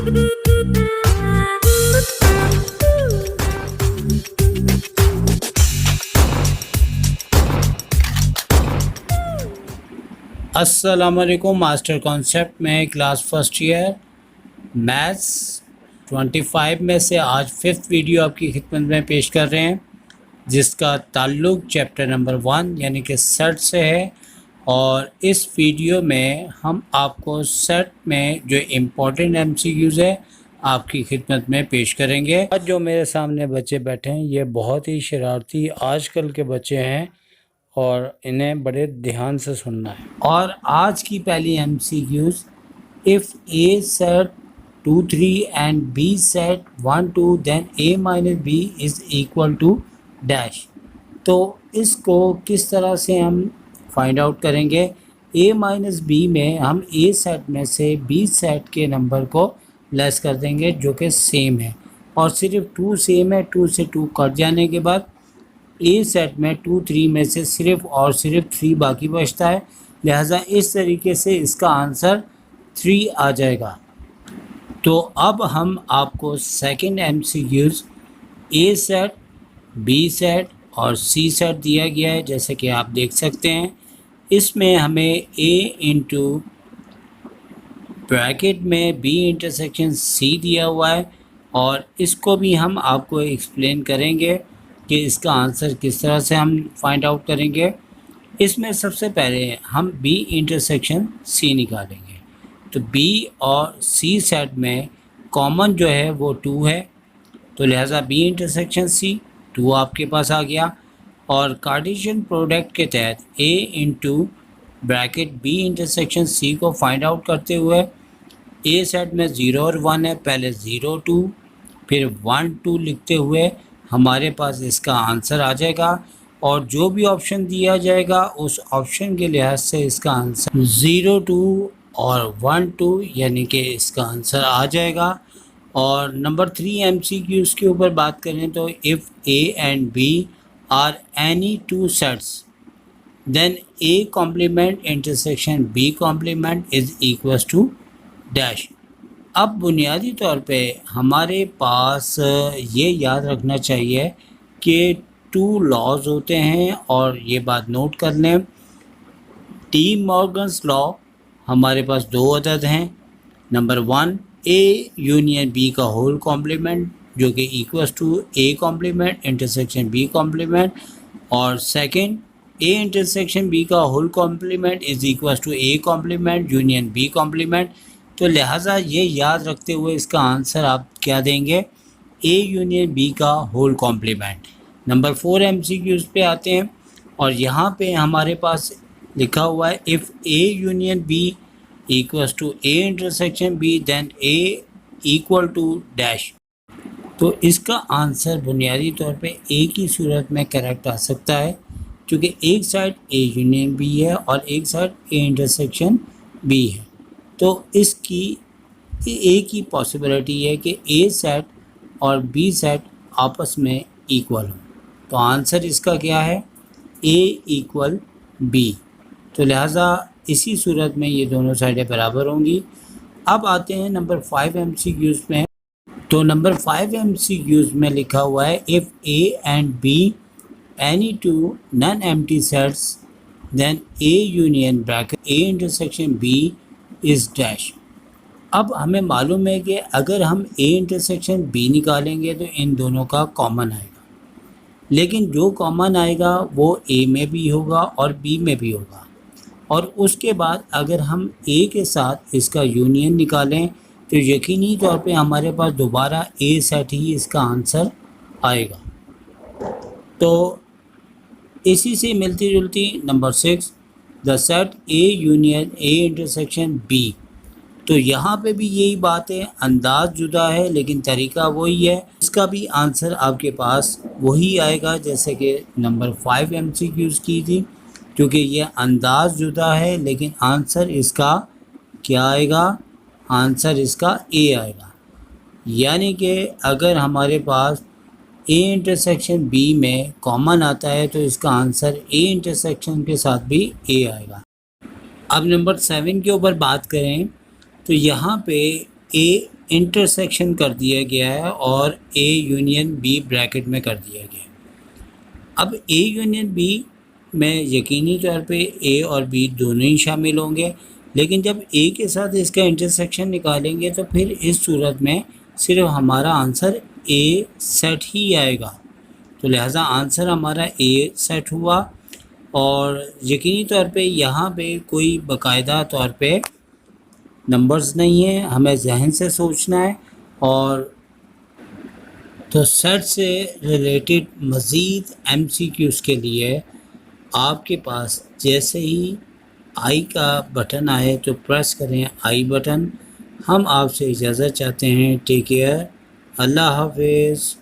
अस्सलामुअलैकुम। Master concept में class first year maths 25 में से आज 5th वीडियो आपकी खिदमत में पेश कर रहे हैं, जिसका ताल्लुक़ चैप्टर नंबर 1 यानी कि सेट से है। और इस वीडियो में हम आपको सेट में जो इम्पोर्टेंट MCQs है आपकी खिदमत में पेश करेंगे। आज जो मेरे सामने बच्चे बैठे हैं ये बहुत ही शरारती आजकल के बच्चे हैं और इन्हें बड़े ध्यान से सुनना है। और आज की पहली MCQs, if A set 2 3 and B set 1 2 then A minus B is equal to dash. तो इसको किस तरह से हम फाइंड आउट करेंगे? A माइनस B में हम A सेट में से B सेट के नंबर को लेस कर देंगे जो कि सेम है, और सिर्फ 2 सेम है, 2 से 2 कट जाने के बाद A सेट में 2 3 में से सिर्फ और सिर्फ 3 बाकी बचता है। लिहाजा इस तरीके से इसका आंसर 3 आ जाएगा। तो अब हम आपको second MCQs A set, B set और C सेट दिया गया है, जैसे कि आप देख सकते हैं। इसमें हमें A इंटू ब्रैकेट में B इंटरसेक्शन C दिया हुआ है, और इसको भी हम आपको एक्सप्लेन करेंगे कि इसका आंसर किस तरह से हम फाइंड आउट करेंगे। इसमें सबसे पहले हम B इंटरसेक्शन C निकालेंगे। तो B और C सेट में कॉमन जो है वो 2 है, तो लिहाजा B इंटरसेक्शन C 2 आपके पास आ गया। और कार्टेशियन प्रोडक्ट के तहत A into bracket B intersection C को फाइंड आउट करते हुए A सेट में 0 और 1 है, पहले 0 2 फिर 1 2 लिखते हुए हमारे पास इसका आंसर आ जाएगा। और जो भी ऑप्शन दिया जाएगा उस ऑप्शन के लिहाज से इसका आंसर 0 2 और 1 2 यानी कि इसका आंसर आ जाएगा। और नंबर 3 MCQs के ऊपर बात करें तो if A and B are any 2 sets then A complement intersection B complement is equals to dash. अब बुनियादी तौर पे हमारे पास ये याद रखना चाहिए कि 2 लॉज होते हैं, और ये बात नोट कर लें। डी मॉर्गन्स लॉ हमारे पास 2 अदद हैं। नंबर 1 A यूनियन B का होल कॉम्प्लीमेंट जो कि equals to A complement intersection B complement, और सेकंड A इंटरसेक्शन B का whole complement is equals to A complement union B complement. तो लिहाजा ये याद रखते हुए इसका आंसर आप क्या देंगे? A यूनियन B का होल कॉम्प्लीमेंट। नंबर 4 MCQs पे आते हैं, और यहाँ पे हमारे पास लिखा हुआ है if A union B equals to A intersection B then A equal to dash. तो इसका आंसर बुनियादी तौर पे A की सूरत में करेक्ट आ सकता है, क्योंकि एक साइड A यूनियन B है और एक साइड A इंटरसेक्शन B है। तो इसकी एक ही पॉसिबिलिटी है कि A सेट और B सेट आपस में इक्वल हो। तो आंसर इसका क्या है? A equal B। तो लिहाजा इसी सूरत में ये दोनों साइडें बराबर होंगी। अब आते हैं नंबर 5 MCQs में। तो नंबर 5 MCQs में लिखा हुआ है if A and B any 2 non empty sets then A union bracket A intersection B is dash. अब हमें मालूम है कि अगर हम A इंटरसेक्शन B निकालेंगे तो इन दोनों का कॉमन आएगा, लेकिन जो कॉमन आएगा वो A में भी होगा और B में भी होगा। और उसके बाद अगर हम A के साथ इसका यूनियन निकालें तो यकीनी तौर पे हमारे पास दोबारा A सेट ही इसका आंसर आएगा। तो इसी से मिलती जुलती number 6 the set A union A intersection B। तो यहाँ पे भी यही बात है, अंदाज जुदा है लेकिन तरीका वही है। इसका भी आंसर आपके पास वही आएगा जैसे कि नंबर 5 MCQs की थी, क्योंकि ये अंदाज जुदा है लेकिन आंसर इसका क्या आएगा? आंसर इसका A आएगा। यानी कि अगर हमारे पास A इंटरसेक्शन B में कॉमन आता है तो इसका आंसर A इंटरसेक्शन के साथ भी A आएगा। अब नंबर 7 के ऊपर बात करें तो यहाँ पे A इंटरसेक्शन कर दिया गया है और A यूनियन B ब्रैकेट में कर दिया गया है। अब A यूनियन B में यकीनी तौर पे A और B दोनों ही शामिल होंगे, लेकिन जब A के साथ इसका इंटरसेक्शन निकालेंगे तो फिर इस सूरत में सिर्फ हमारा आंसर A सेट ही आएगा। तो लिहाजा आंसर हमारा A सेट हुआ और यकीनी तौर पे यहाँ पे कोई बाकायदा तौर पे नंबर्स नहीं है, हमें जहन से सोचना है। और तो सेट से रिलेटेड मज़ीद MCQs के लिए आपके पास जैसे ही आई का बटन आए तो प्रेस करें आई बटन। हम आपसे इजाज़त चाहते हैं। टेक केयर, अल्लाह हाफिज़।